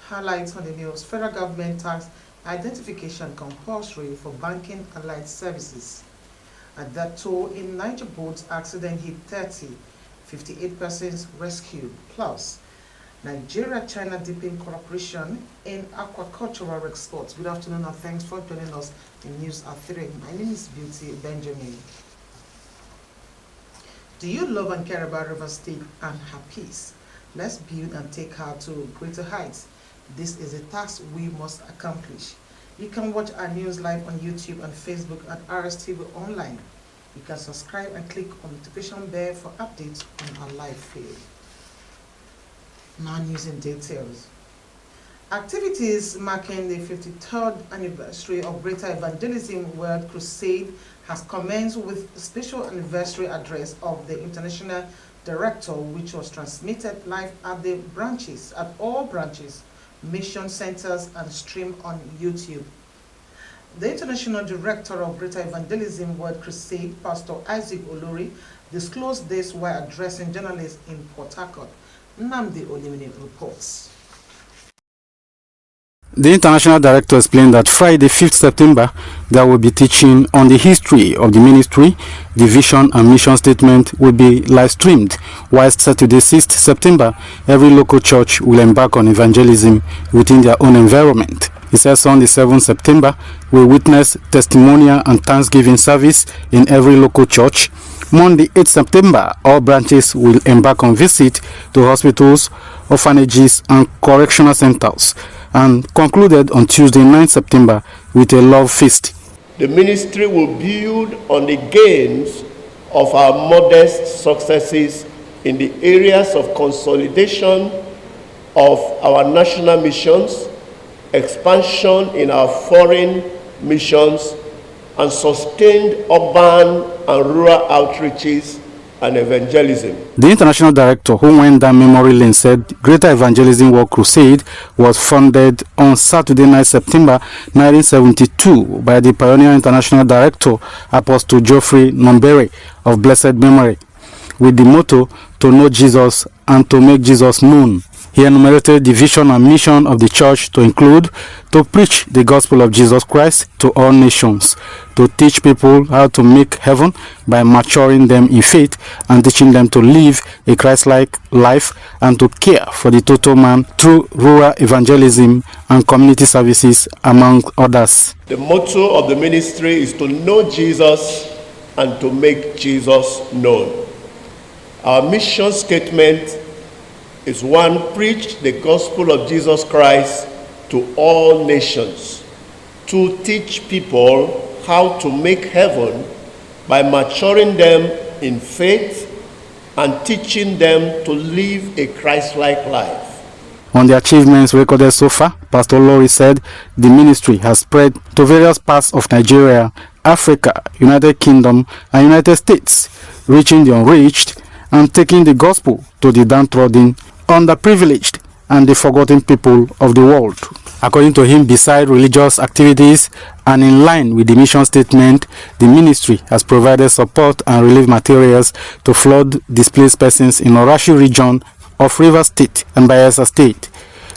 Highlights on the news. Federal government tax identification compulsory for banking allied services. At that toll in Niger boat accident hit 30, 58 persons rescued. Plus, Nigeria-China deepening cooperation in aquacultural exports. Good afternoon and thanks for joining us in News at 3. My name is Beauty Benjamin. Do you love and care about River State and her peace? Let's build and take her to greater heights. This is a task we must accomplish. You can watch our news live on YouTube and Facebook at Rstv Online. You can subscribe and click on the notification bell for updates on our live feed. Now news in details. Activities marking the 53rd anniversary of Greater Evangelism World Crusade has commenced with a special anniversary address of the International Director, which was transmitted live at all branches, mission centers and streamed on YouTube. The International Director of Greater Evangelism World Crusade, Pastor Isaac Olori, disclosed this while addressing journalists in Port Harcourt. Nnamdi Olimini reports. The International Director explained that Friday, 5th September, there will be teaching on the history of the ministry. The vision and mission statement will be live streamed, whilst Saturday, 6th September, every local church will embark on evangelism within their own environment. He says on the 7th September, we'll witness testimonial and thanksgiving service in every local church. Monday, 8th September, all branches will embark on visit to hospitals, orphanages and correctional centers, and concluded on Tuesday, 9th September, with a love feast. The ministry will build on the gains of our modest successes in the areas of consolidation of our national missions, expansion in our foreign missions, and sustained urban and rural outreaches and evangelism. The International Director, who went down memory lane, said Greater Evangelism World Crusade was founded on Saturday, 9 September 1972 by the pioneer International Director, Apostle Geoffrey Nombere of blessed memory, with the motto to know Jesus and to make Jesus known. He enumerated the vision and mission of the church to include to preach the gospel of Jesus Christ to all nations, to teach people how to make heaven by maturing them in faith and teaching them to live a Christ-like life, and to care for the total man through rural evangelism and community services, among others. The motto of the ministry is to know Jesus and to make Jesus known. Our mission statement is one: preach the gospel of Jesus Christ to all nations. To teach people how to make heaven by maturing them in faith and teaching them to live a Christ-like life. On the achievements recorded so far, Pastor Lori said the ministry has spread to various parts of Nigeria, Africa, United Kingdom and United States, reaching the unreached and taking the gospel to the downtrodden, underprivileged and the forgotten people of the world. According to him, beside religious activities and in line with the mission statement, the ministry has provided support and relief materials to flood displaced persons in Orashi region of Rivers State and Bayelsa State,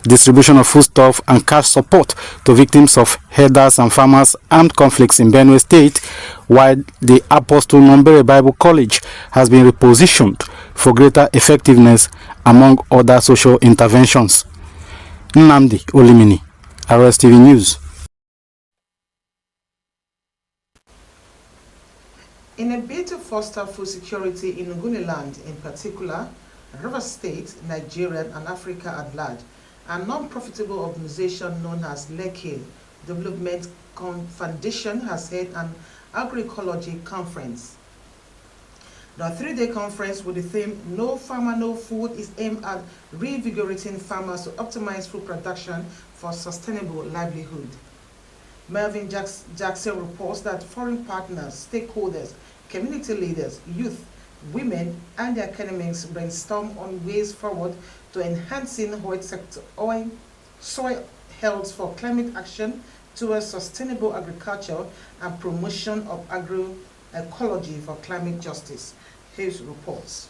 distribution of foodstuff and cash support to victims of herders and farmers armed conflicts in Benue State, while the Apostle Nombere Bible College has been repositioned for greater effectiveness, among other social interventions. Nnamdi Olimini, Rstv News. In a bid to foster food security in Ogoniland in particular, River State, Nigeria and Africa at large, a non-profitable organization known as Lekki Development Foundation has held an agroecology conference. The 3-day conference with the theme No Farmer, No Food is aimed at reinvigorating farmers to optimize food production for sustainable livelihood. Melvin Jackson reports that foreign partners, stakeholders, community leaders, youth, women and their academics brainstorm on ways forward to enhancing soil health for climate action towards sustainable agriculture and promotion of agroecology for climate justice. His reports.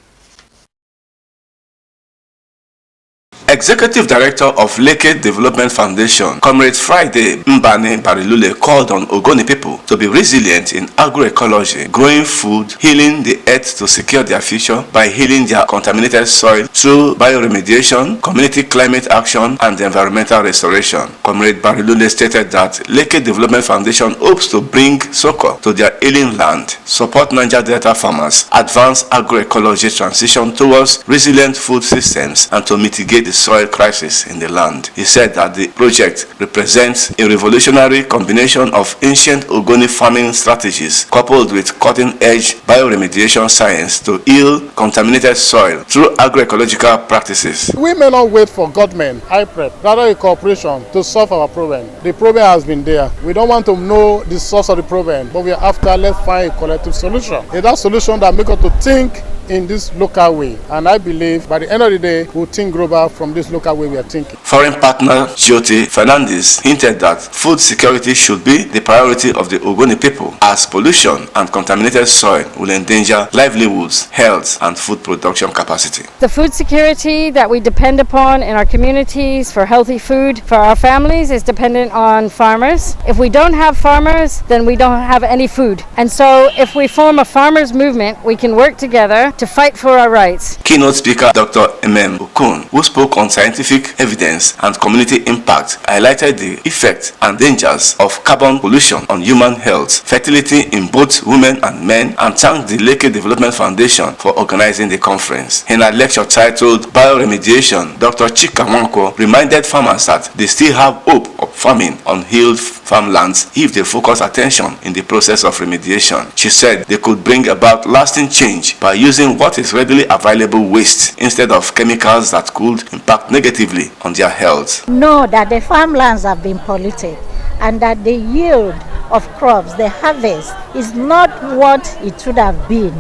Executive Director of Leke Development Foundation, Comrade Friday Mbane Barilule, called on Ogoni people to be resilient in agroecology, growing food, healing the earth to secure their future by healing their contaminated soil through bioremediation, community climate action, and environmental restoration. Comrade Barilule stated that Leke Development Foundation hopes to bring succor to their ailing land, support Niger Delta farmers, advance agroecology transition towards resilient food systems, and to mitigate the soil crisis in the land. He said that the project represents a revolutionary combination of ancient Ogoni farming strategies coupled with cutting-edge bioremediation science to heal contaminated soil through agroecological practices. We may not wait for government, IPREP, rather a corporation to solve our problem. The problem has been there. We don't want to know the source of the problem, but we are after, let's find a collective solution. It's that solution that makes us to think in this local way, and I believe by the end of the day we'll think global from this local way we are thinking. Foreign partner Jyote Fernandez hinted that food security should be the priority of the Ogoni people, as pollution and contaminated soil will endanger livelihoods, health, and food production capacity. The food security that we depend upon in our communities for healthy food for our families is dependent on farmers. If we don't have farmers, then we don't have any food. And so if we form a farmers movement, we can work together to fight for our rights. Keynote speaker Dr. M.M. Okun, who spoke on scientific evidence and community impact, highlighted the effects and dangers of carbon pollution on human health, fertility in both women and men, and thanked the Leke Development Foundation for organizing the conference. In a lecture titled Bioremediation, Dr. Chika Nwanko reminded farmers that they still have hope of farming on healed farmlands if they focus attention in the process of remediation. She said they could bring about lasting change by using what is readily available waste instead of chemicals that could impact negatively on their health. Know that the farmlands have been polluted and that the yield of crops, the harvest, is not what it should have been.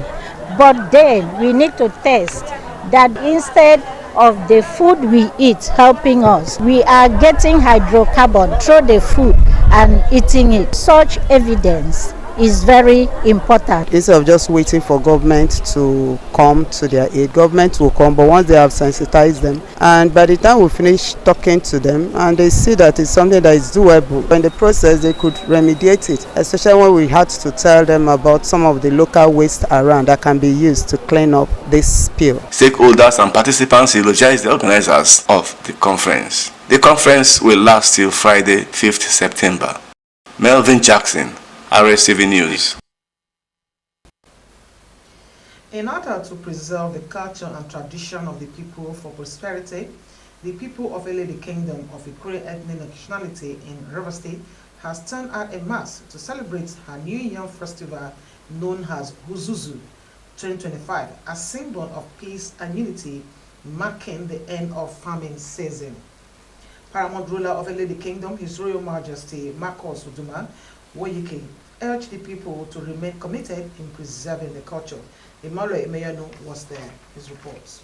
But then we need to test that instead of the food we eat helping us, we are getting hydrocarbon through the food and eating it. Such evidence is very important. Instead of just waiting for government to come to their aid, government will come, but once they have sensitized them, and by the time we finish talking to them and they see that it's something that is doable, in the process they could remediate it, especially when we had to tell them about some of the local waste around that can be used to clean up this spill. Stakeholders and participants eulogized the organizers of the conference. The conference will last till Friday, 5th September. Melvin Jackson, Rstv News. In order to preserve the culture and tradition of the people for prosperity, the people of Elede Kingdom of Ikure ethnic nationality in Rivers State has turned out a mass to celebrate her New Yam festival known as Uzuzu 2025, a symbol of peace and unity, marking the end of farming season. Paramount ruler of Elede Kingdom, His Royal Majesty Marcus Uduma Woyike, urged the people to remain committed in preserving the culture. Emmanuel Emeyanu was there. His reports.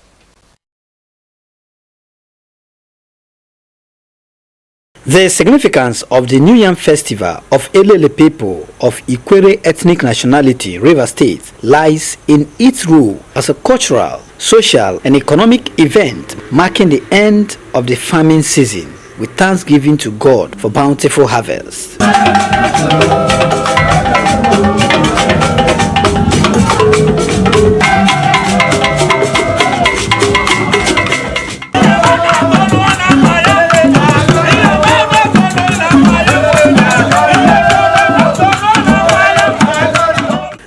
The significance of the New Yam Festival of Elele people of Ikwere ethnic nationality, Rivers State, lies in its role as a cultural, social, and economic event marking the end of the farming season with thanksgiving to God for bountiful harvest.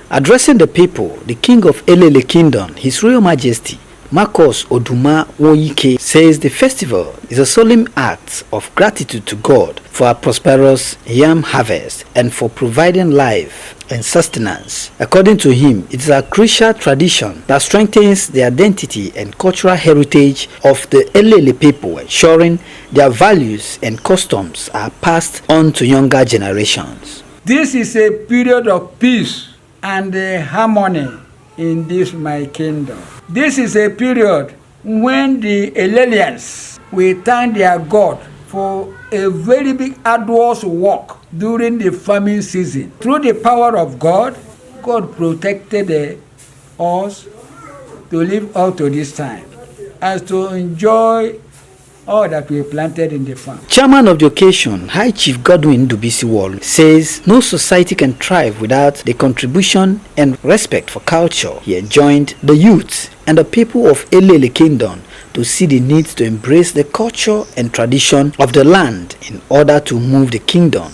Addressing the people, the king of Elele Kingdom, His Royal Majesty Marcus Uduma Woyike, says the festival is a solemn act of gratitude to God for a prosperous yam harvest and for providing life and sustenance. According to him, it is a crucial tradition that strengthens the identity and cultural heritage of the Elele people, ensuring their values and customs are passed on to younger generations. This is a period of peace and harmony in this my kingdom. This is a period when the Elelians will thank their God for a very big arduous work during the farming season. Through the power of God, God protected us to live up to this time, as to enjoy all that we planted in the farm. Chairman of the occasion, High Chief Godwin Dubisi-Wall, says no society can thrive without the contribution and respect for culture. He enjoined the youth and the people of Elele Kingdom to see the need to embrace the culture and tradition of the land in order to move the kingdom